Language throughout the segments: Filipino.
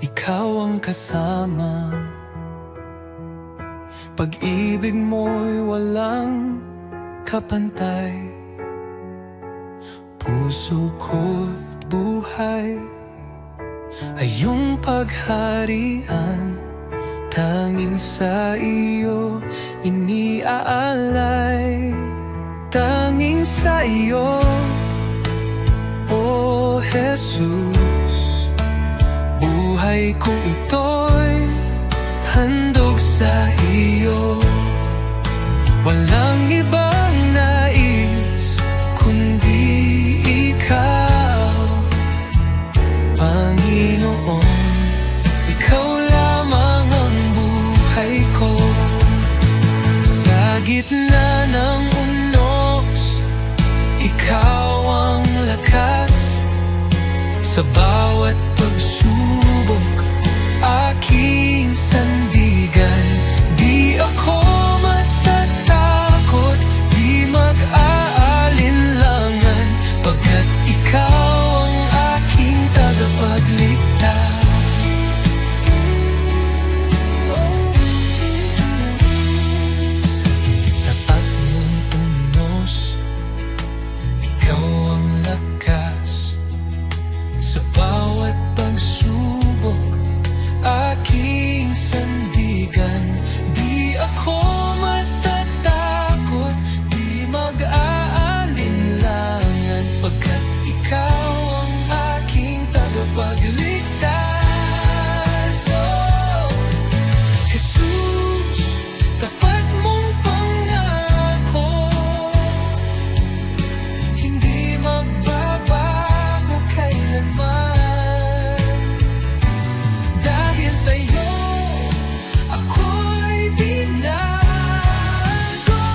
ikaw ang kasama. Pag-ibig mo'y walang kapantay. Puso ko't buhay ay iyong pagharian. Tanging sa iyo iniaalay. Tanging sa iyo, O Jesus, buhay ko ito'y handog sa iyo. Walang ibang nais kundi ikaw, Panginoon. Ikaw lamang ang buhay ko. Sa gitna ng unos, ikaw ang lakas. Sa bawat pagsubok, aking sandigan. Di ako matatakot, di mag-aalinlangan, pagkat ikaw ang aking tagapagligtas. Sa taat mong unos, ikaw ang lakas. Sa bawat pagsubok, aking sandigan. Di ako matatakot, di mag-aalinlangan, pagkat ikaw ang aking tagapagligtas. Oh, Jesus, tapat mong pangako, hindi magbabago kailanman. Dahil sa'yo, ako'y binago.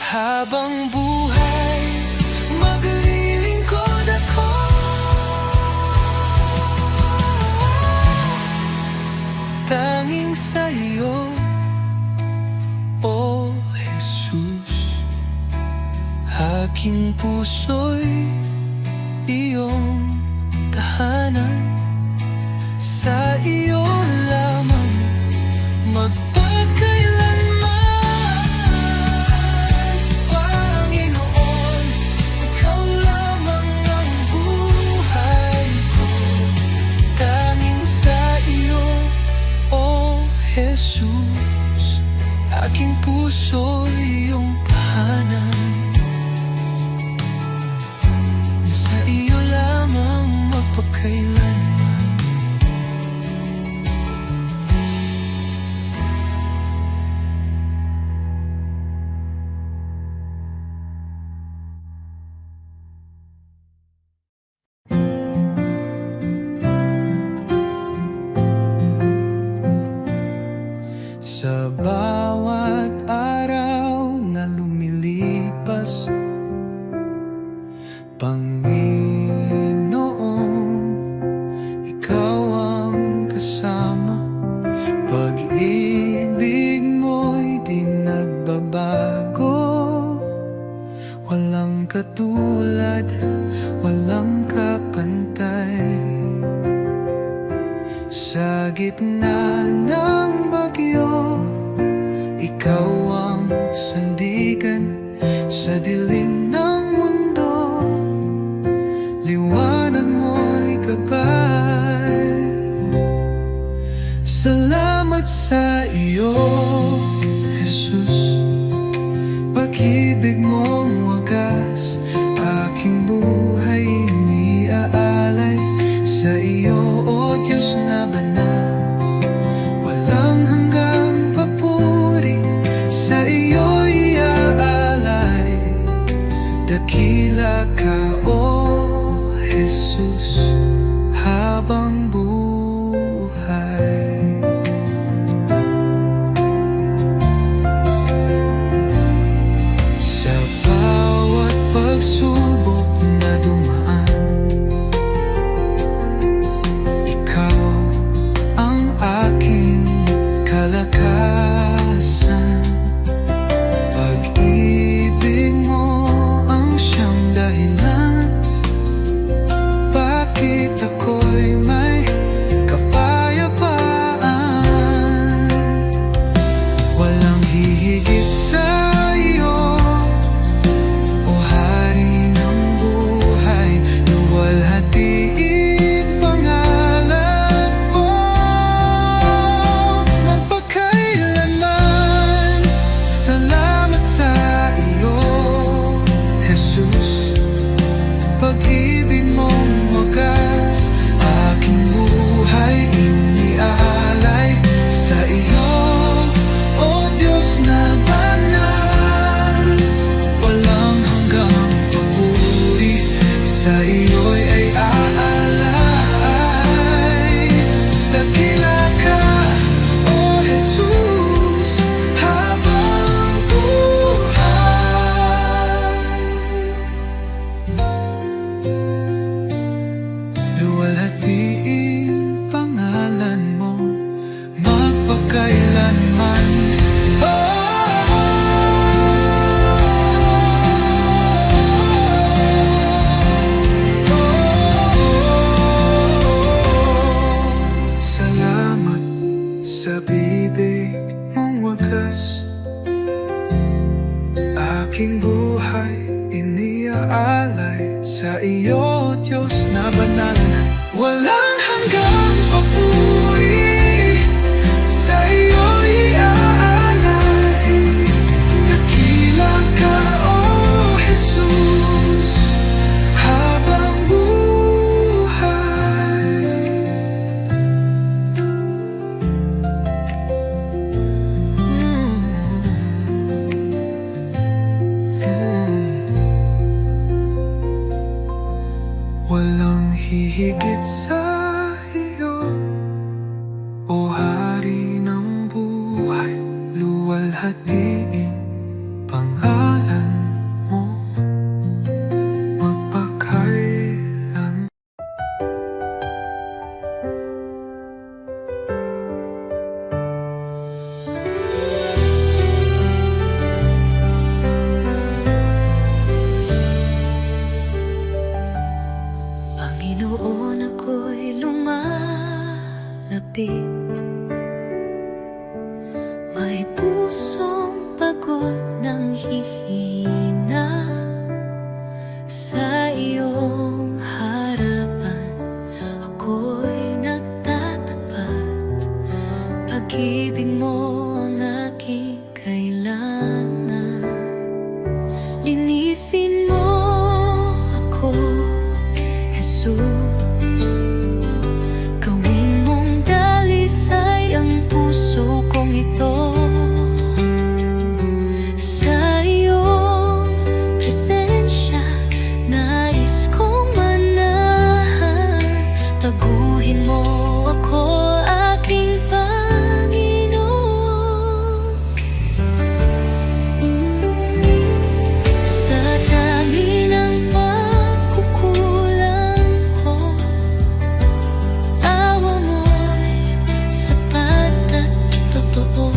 Habang buhay, maglilingkod ako. Tanging sa'yo, O Jesus, aking puso'y iyong tahanan. Sa iyo lamang magpakailanman, Panginoon. Ikaw lamang ang buhay ko. Tanging sa iyo, O Jesus, aking puso'y iyong tahanan. Sa iyo lamang magpakailanman. Sa bawat araw na lumilipas, Panginoon, ikaw ang kasama. Pag-ibig mo'y di nagbabago. Walang katulad, walang kapantay. Sa gitna ng bagyo, ikaw ang sandigan. Sa dilim ng mundo, liwanag mo'y gabay. Salamat sa iyo, Jesus. Pag-ibig mong wagas, aking buhay iniaalay. Sa iyo, O Diyos na banal, walang hanggang papuri. Sa iyo iaalay, dakila ka, O Jesus, habang buhay. gabi. May pusong pagod ng hihina sa iyong harapan. Ako'y nagtatapat, pag-ibig mo ang aking kailangan. Linisin mo ako, Jesus. Gawin mong dalisay ang puso kong ito. Sa iyong presensya, nais kong manahan. Baguhin mo ako, aking Panginoon. Sa dami ng pagkukulang ko, awa mo'y sapat at totoo.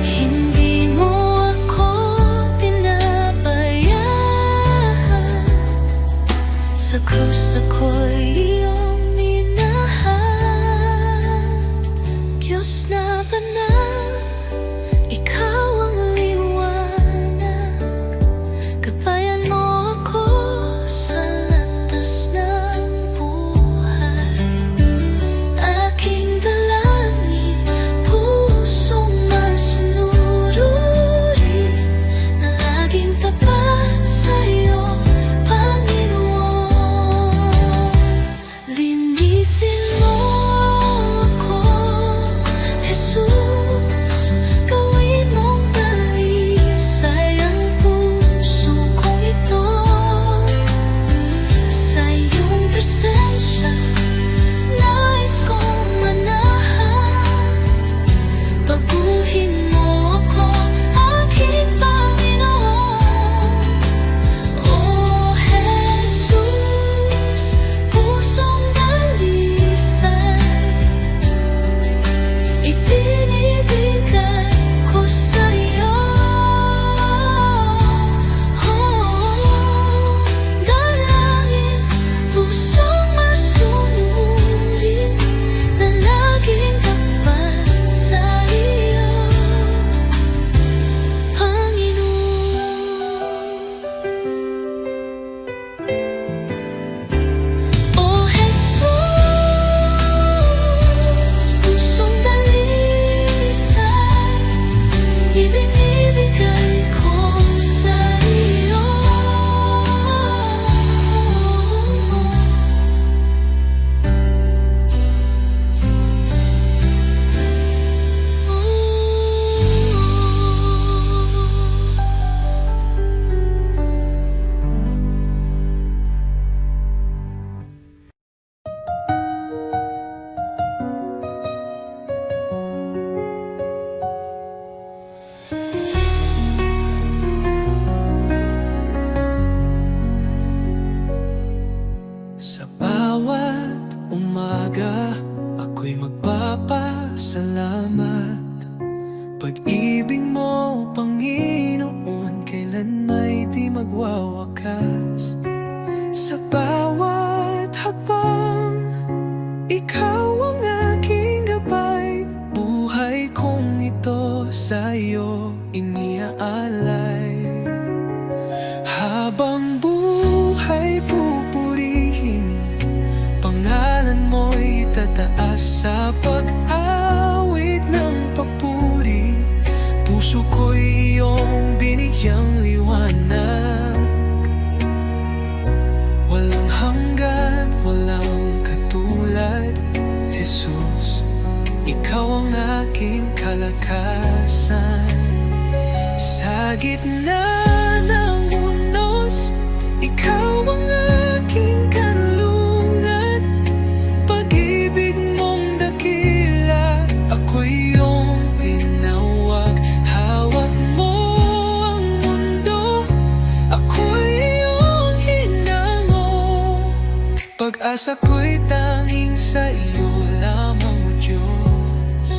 Hindi mo ako pinabayaan, sa krus ako'y iyong minahal. Diyos na banal, ikaw ang liwanag. Gabayan mo ako sa landas ng buhay. Aking dalangin, pusong masunurin, na laging tapat sa'yo, Panginoon. Linisin mo ako, Jesus. Gawin mong dalisay ang puso kong ito. Sa iyong presensya, nais kong manahan. Baguhin mo ako, aking Panginoon. Oh Jesus, pusong dalisay, ibinibigay ko sa'yo. Dalangin, pusong masunurin, na laging tapat sa iyo, Panginoon. Oh Jesus, pusong dalisay, ibinibigay ko sa iyo. Sa bawat umaga, ako'y magpapasalamat. Pag-ibig mo, Panginoon, kailan may di magwawakas. Sa bawat habang, ikaw ang aking gabay. Buhay kong ito sa iyo iniaalay. Habang buhay pupurihin, pangalan mo'y tataas sa pag-awit ng papuri. Puso ko'y iyong binigyang liwanag. Walang hanggan, walang katulad, Jesus. Ikaw ang aking kalakasan. Sa gitna ng unos, ikaw ang aking kanlungan. Pag-ibig mong dakila, ako'y iyong tinawag. Hawak mo ang mundo, ako'y iyong hinango. Pag-asa ko'y tanging sa iyo lamang, O Diyos.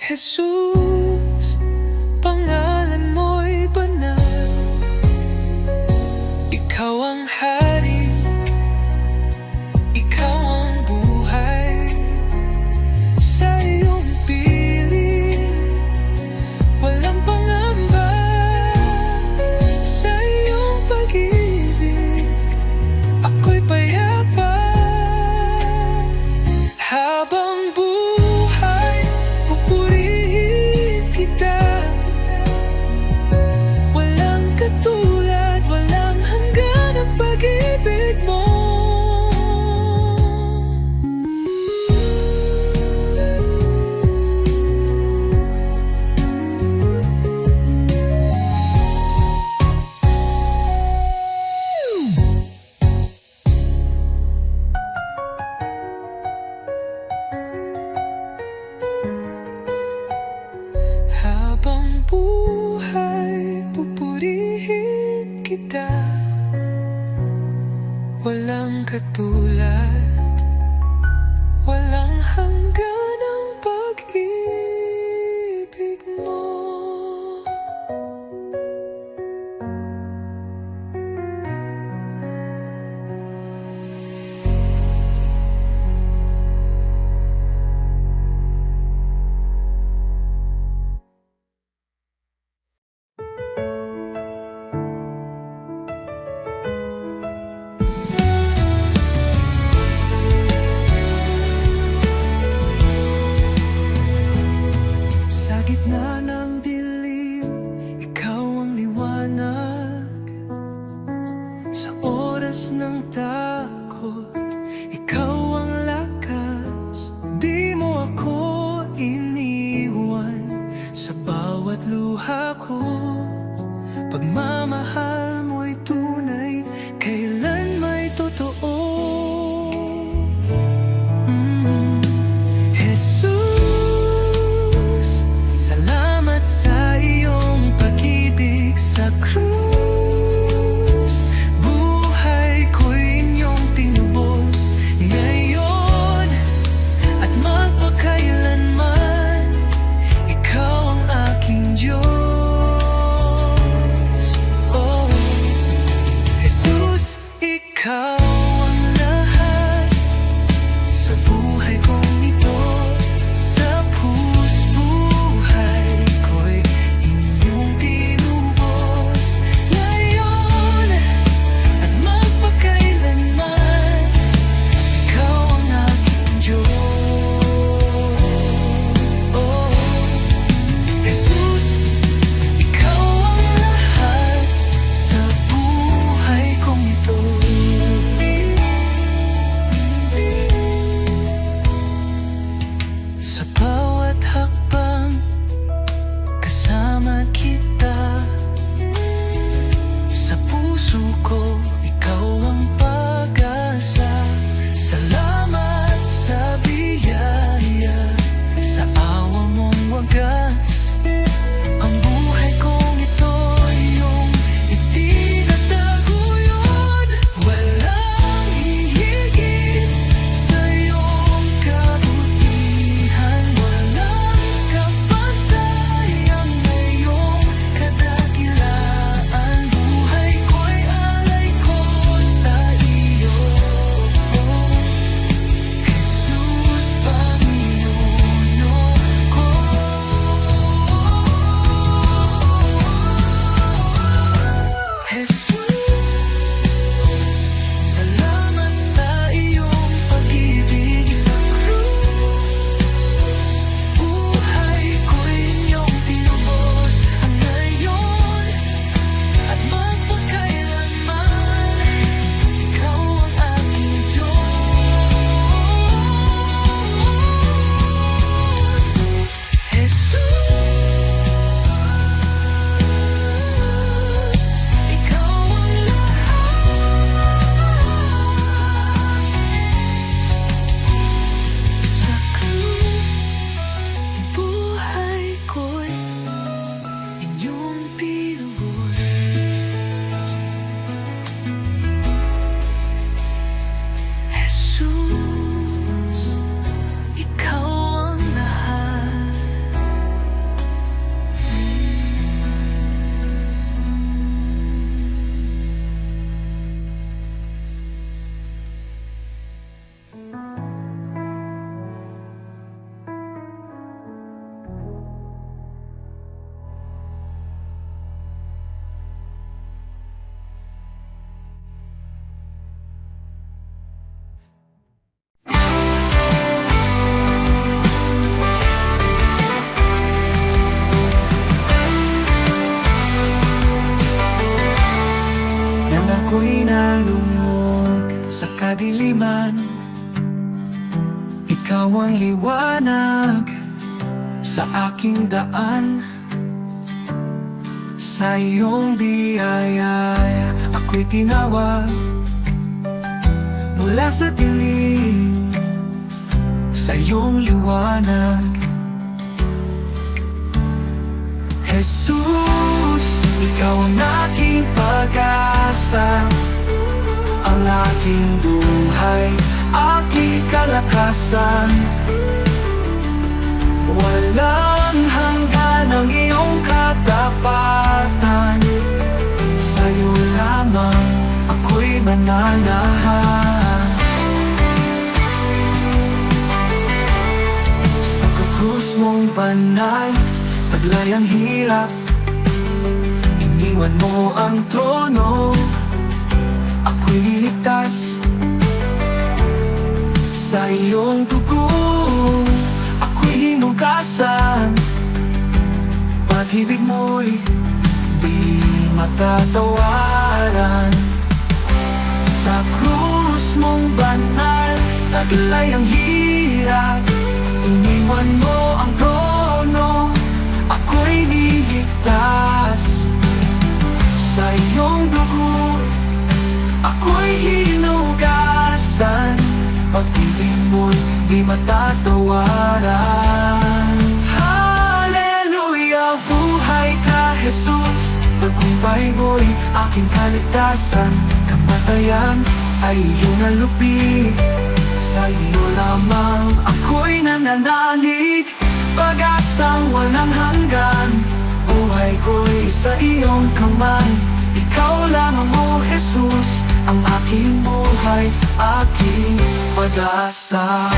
Jesus, pangalan mo'y banal. Ikaw ang hari, katulad. Walang hanggan ang pag-ibig mo. Sa gitna ng dilim, ikaw ang liwanag. Sa oras ng takot, ikaw ang lakas. Di mo ako iniwan sa bawat luha ko. Pagmamahal mo'y tunay, kailan may totoo. Jesus, salamat sa iyong pag-ibig sa krus. Buhay ko'y inyong tinubos ngayon at magpakailanman. Ikaw ang aking Diyos. Oh, Jesus, ikaw ang lahat sa buhay kong ito. Sa buhay ko'y inyong tinubos ngayon at magpakailanman. Ikaw ang aking Diyos. Oh, Jesus, ikaw ang lahat sa buhay kong ito. Sa bawat hakbang, kasama kita. Sa puso ko, ikaw ang pag-asa. Salamat sa biyaya, sa awa mong wagas. Ang buhay kong ito'y iyong itinataguyod. Walang hihigit sa iyong kabutihan. Walang kapantayang ngayong kadakilaan. Buhay ko'y alay ko sa iyo, Jesus, Panginoon ko. Jesus, salamat sa iyong pag-ibig sa krus. Buhay ko'y inyong tinubos ngayon at magpakailanman. Ikaw ang aking Diyos. Jesus, ikaw ang lahat sa krus. Buhay ko'y inyong pinubos. Jesus, ikaw ang lahat. Nang ako'y nalungkot sa kadiliman, ikaw ang liwanag sa aking daan. Sa iyong biyaya ako'y tinawag mula sa dilim, sa iyong liwanag. Jesus, ikaw ang aking pag-asa. ang aking buhay, aking kalakasan. Walang hanggan ang iyong katapatan, sa'yo lamang ako'y mananahan. Sa krus mong banal, taglay ang hirap, iniwan mo ang trono, ako'y liligtas. Sa iyong dugo, ako'y hinugasan. Pag-ibig mo'y di matatawaran. Sa krus mong banal, taglay ang hirap, iniwan mo ang trono, ako'y niligtas. Sa iyong dugo, ako'y hinugasan. Pag-ibig mo'y di matatawaran. Hallelujah, buhay ka, Jesus. Tagumpay mo'y aking kaligtasan. Kamatayan ay iyong nalupi, sa iyo lamang ako'y nananalig. Pag-asang walang hanggan, buhay ko'y sa iyong kamay. Ikaw lamang, O Jesus, ang aking buhay, aking pag-asa.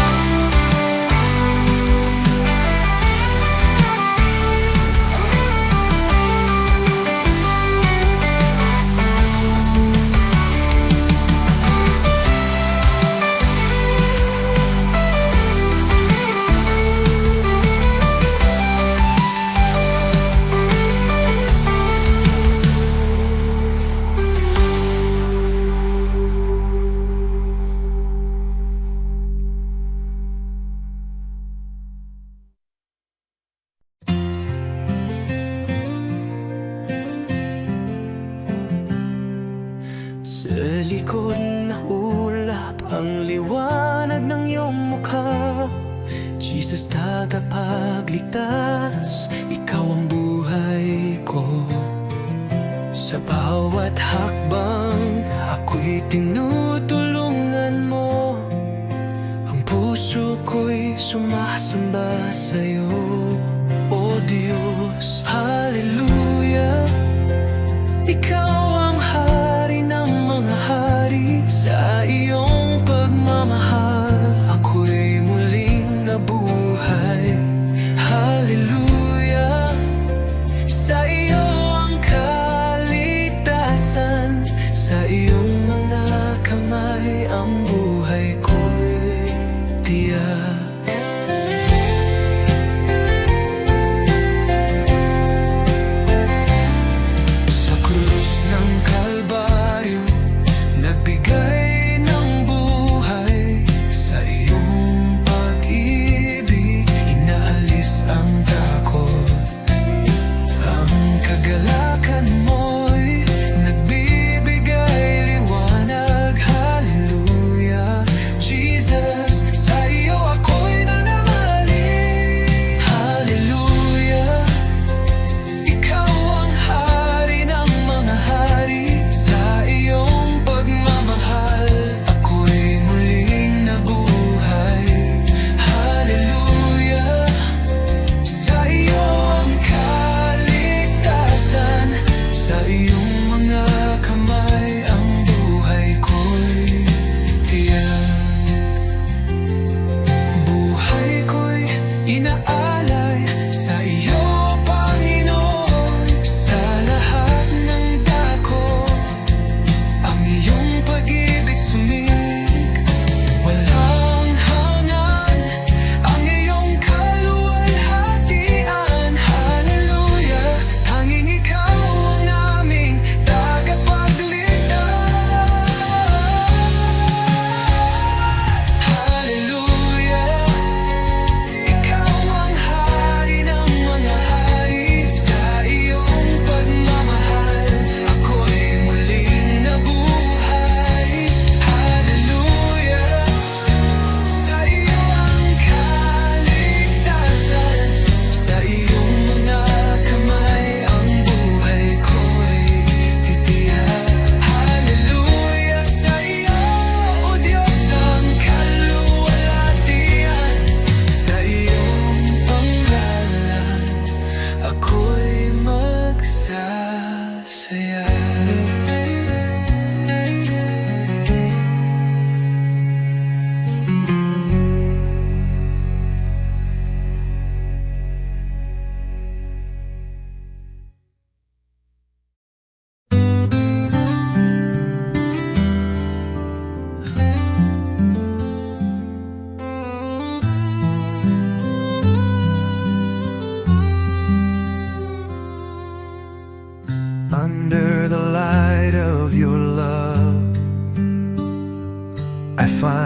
Sa likod na ulap ang liwanag ng iyong mukha, Jesus, tagapagligtas, ikaw ang buhay ko. Sa bawat hakbang, ako'y tinutulungan mo. Ang puso ko'y sumasamba sa'yo, O Diyos. Hallelujah, ikaw ang hari ng mga hari. Sa iyong pagmamahal, ako'y muling nabuhay. Hallelujah, sa iyo ang kaligtasan. Sa iyong mga kamay ang buhay ko'y tiyak.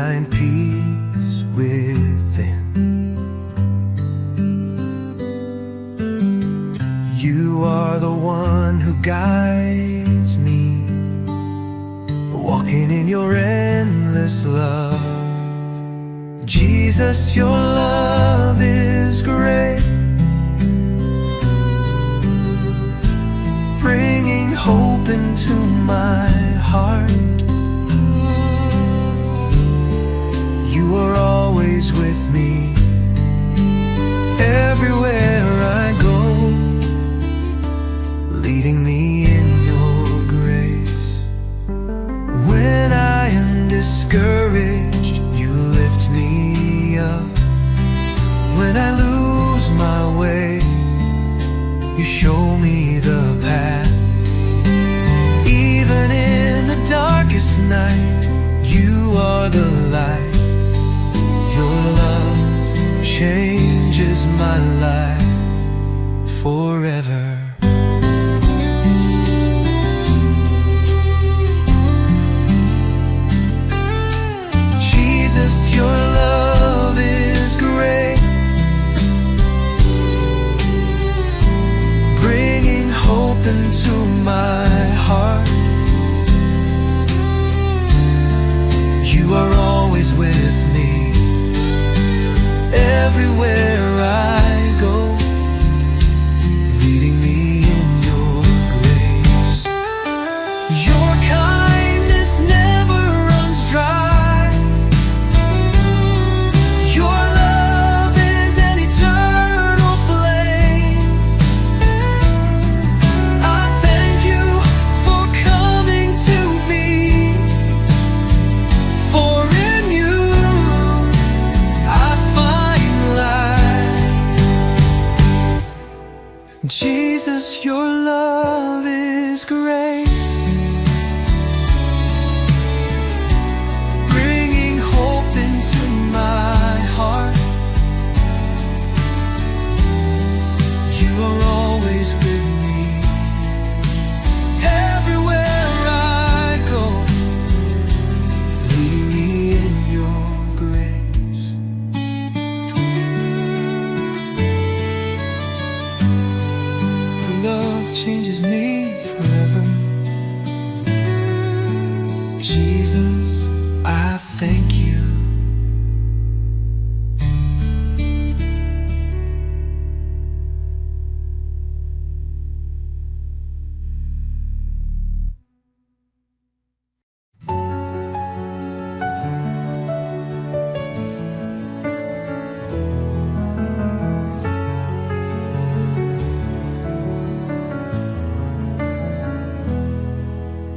find peace within. You are the one who guides me, walking in your endless love. Jesus, your love is great, bringing hope into my heart. You are always with me, everywhere I go, leading me in your grace. When I am discouraged, you lift me up. When I lose my way, you show me the path. Even in the darkest night, you are the light. Your love changes my life forever. Jesus, your love is great, bringing hope into my heart. You are always with me, everywhere I go, leading me in your grace. Your kindness never runs dry. Your love is an eternal flame. I thank you for coming to me, for in you I find life. Jesus, your love is great, bringing hope into my heart. You are always with me, everywhere I go, leading me in your grace. Your love changes me forever. Jesus, I thank you.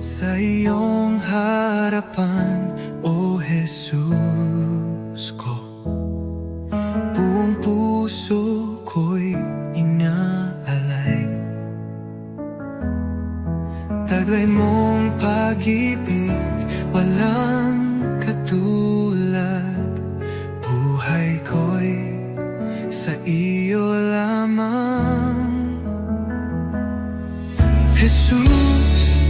Sa iyong harapan, O Jesus ko, buong puso ko'y inaalay. Taglay mong pag-ibig, walang katulad. Buhay ko'y sa iyo lamang. Jesus,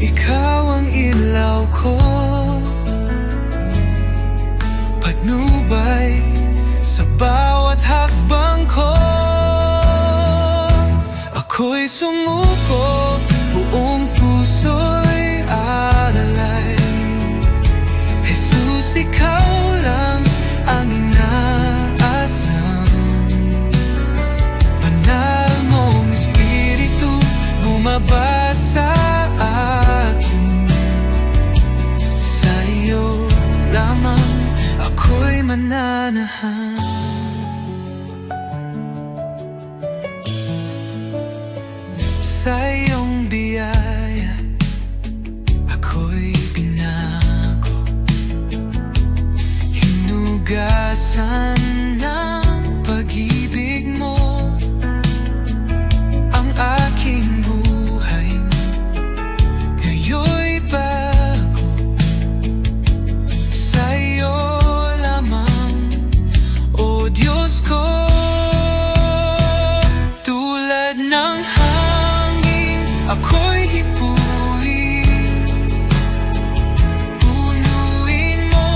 ikaw ang ilaw ko, patnubay sa bawat hakbang ko. Ako'y sumuko, buong puso'y alalay. Jesus, ikaw lang ang inaasam. Banal mong Espiritu bumaba sa akin. Sa iyo lamang ako'y mananahan. Sa iyong biyaya ako'y binago, hinugasan ng pag-ibig mo ang aking buhay. Ngayon'y bago, sa iyo lamang, O Diyos ko. Tulad ng hangin ako'y hipuin, punuin mo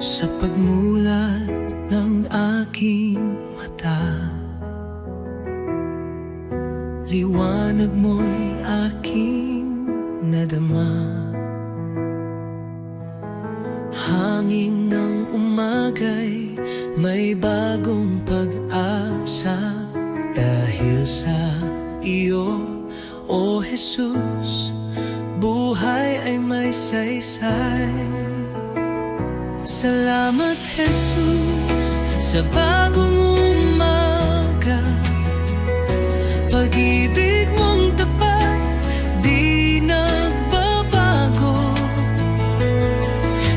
sa pagmulat ng aking mata. Liwanag mo'y aking nadama. Hangin ng umagay may bagong pag-asa. Dahil sa iyo, O Jesus, buhay ay may saysay. Salamat Jesus sa bagong umaga. Pag-ibig mong tapat, di nagbabago.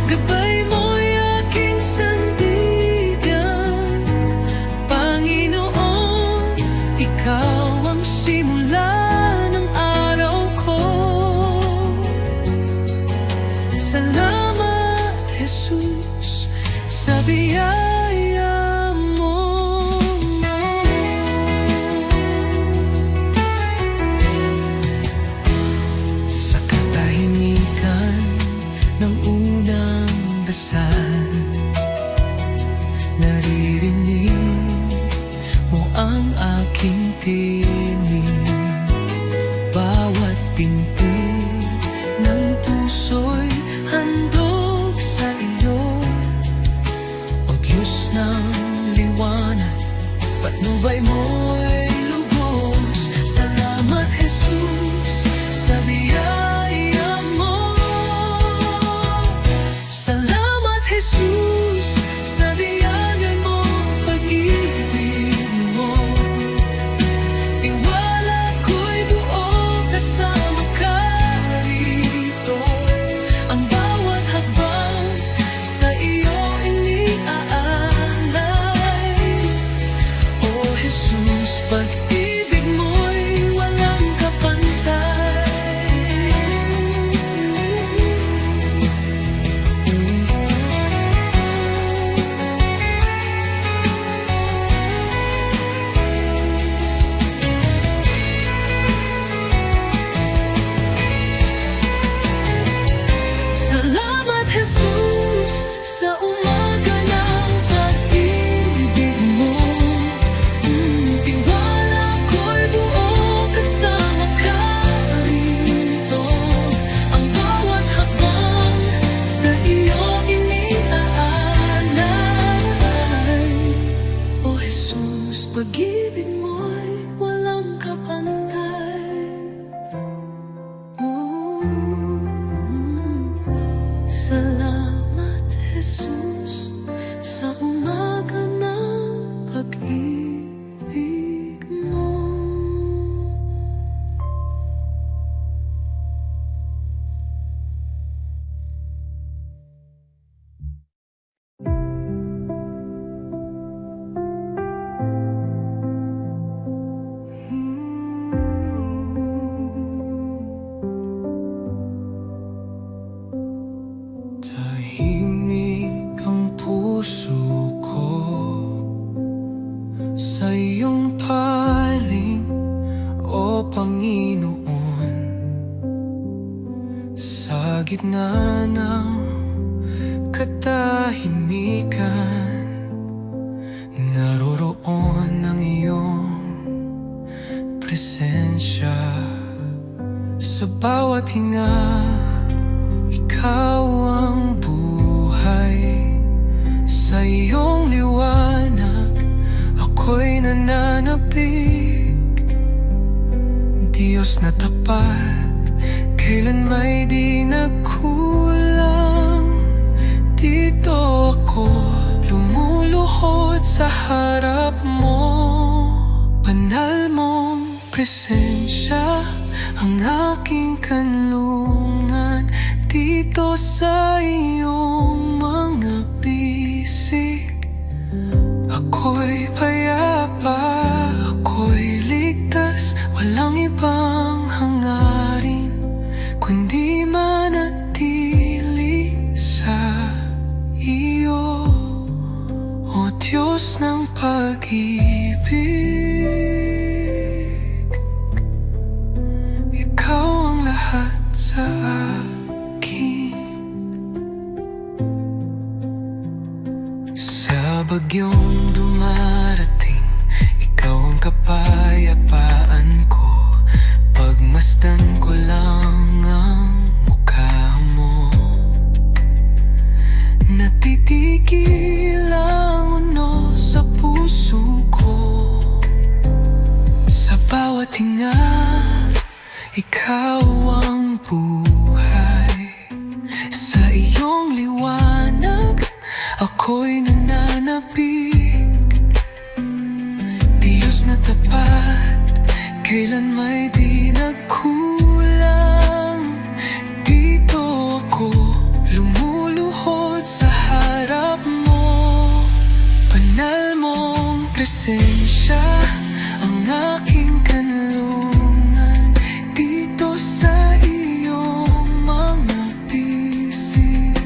Gabay mo'y aking sandigan. Panginoon, ikaw ang simula ng araw ko. Salamat Jesus sa biyaya mo. Sa katahimikan ng unang dasal, naririnig mo ang aking tinig. Bawat pinto ng puso'y handog sa iyo. O Diyos ng liwanag, patnubay mo'y lubos. Salamat Jesus sa biyaya mo. Salamat Jesus sa biyaya mo, pag-ibig mo. Tiwala ko'y buo kasama ka rito. Ang bawat hakbang sa iyo iniaalay. O Jesus, pag-ibig mo'y walang kapantay. Salamat Jesus sa umaga ng pag-ibig mo. Tiwala ko'y buo kasama ka rito. Ang bawat hakbang sa iyo iniaalay. O Jesus, pag-ibig mo'y walang kapantay. Salamat Jesus sa umaga ng pag-ibig mo. Tahimik ang puso ko sa iyong paling, O Panginoon. Sa gitna ng katahimikan, naroroon ang iyong presensya. Sa bawat hinga, ikaw ang buhay. Sa iyong liwanag, ako'y nananapig. Diyos na tapat, kailan may di nagkulang. Dito ako lumuluhod sa harap mo. Banal mong presensya ang aking kanlungan. Dito sa iyong mga bisig, ako'y payapa, ako'y ligtas. Walang ibang hangarin kundi manatili sa iyo. O Diyos ng pag-ibig, ikaw ang lahat sa akin. bagyong dumarating, ikaw ang kapayapaan ko. Pagmasdan ko lang ang mukha mo, natitigil ang uno sa puso ko. Sa bawat hinga, ikaw ang buhay. Sa iyong liwanag, ako'y nananapig. Diyos na tapat, kailan may di nagkulang. Dito ako, lumuluhod sa harap mo. Banal mong presensya, ang aking kanlungan. Dito sa iyong mga bisig,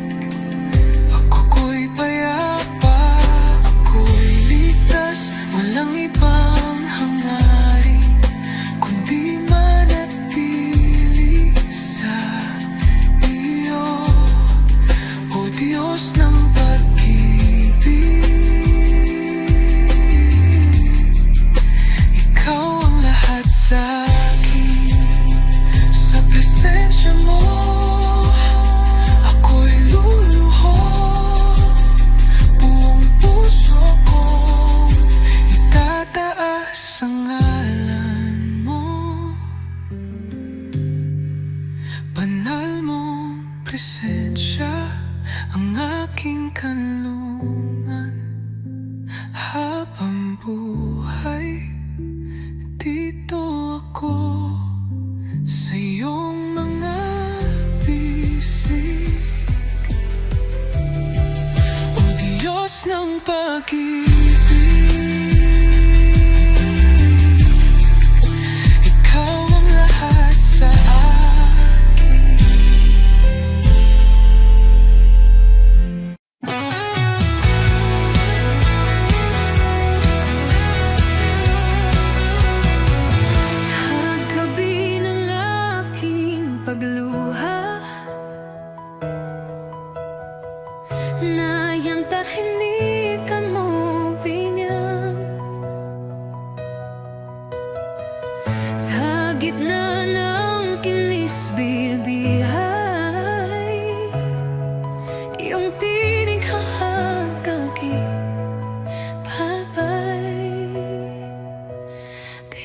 ako'y payapa, ako'y ligtas. Walang ibang hangarin kundi manatili sa iyo, O Diyos ng pag-ibig. Ikaw ang lahat sa akin. Sa presensya mo, ako'y luluhod. Buong puso kong itataas ang ngalan mo. Banal mong presensya, ang aking kanlungan. Habang buhay, dito ako sa iyong mga bisig. O Diyos ng pag-ibig, ikaw ang lahat sa akin. Kagabi ng aking pagluha, nayang tahimik mo binyag. Sa gitna ng kinis-bibihay, iyong tinig hahagagipabay.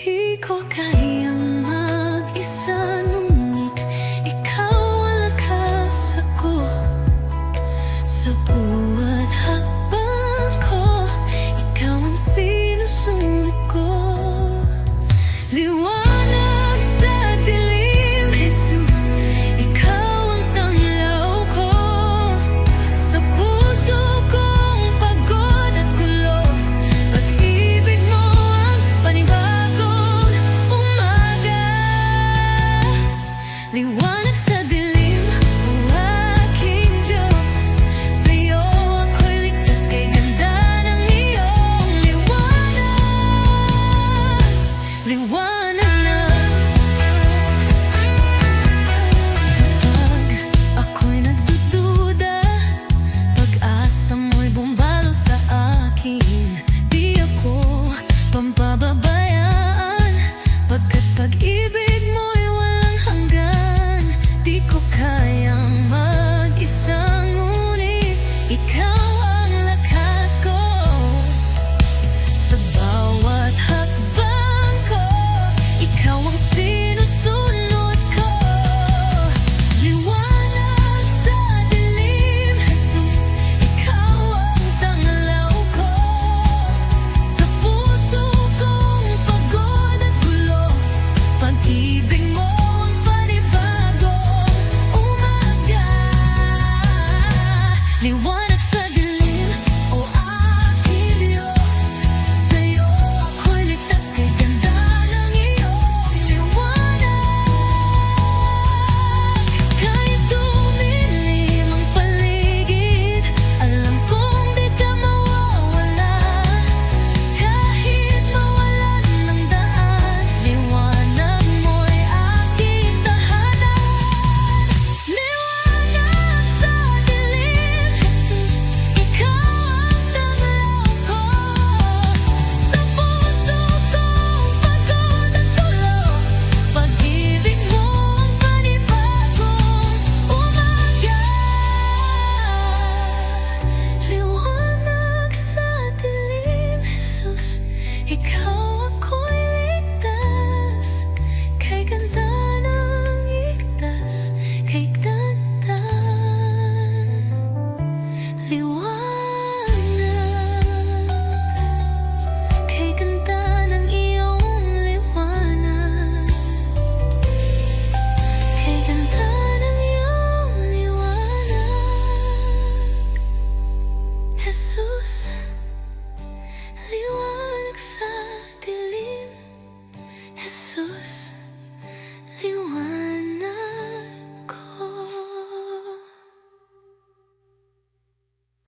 Di ko kayang mag-isa, ngunit ikaw ang lakas ako. Sa buwat hakbang ko, ikaw ang sinusunod ko. Liwanag sa dilim, Jesus, ikaw ang tanglaw ko. Sa puso kong pagod at gulo, pag-ibig mo ang panibagong umaga. Liwanag sa dilim, o aking Diyos, sa'yo ako'y ligtas kay ganda ng iyong liwanag. Liwanag na. Kapag ako'y nagdududa, pag-asa mo'y bumalot sa akin. Di ako pampababayaan, pagkat pag-ibig mo'y walang hanggan. Di ko kayang mag-isa, ngunit ikaw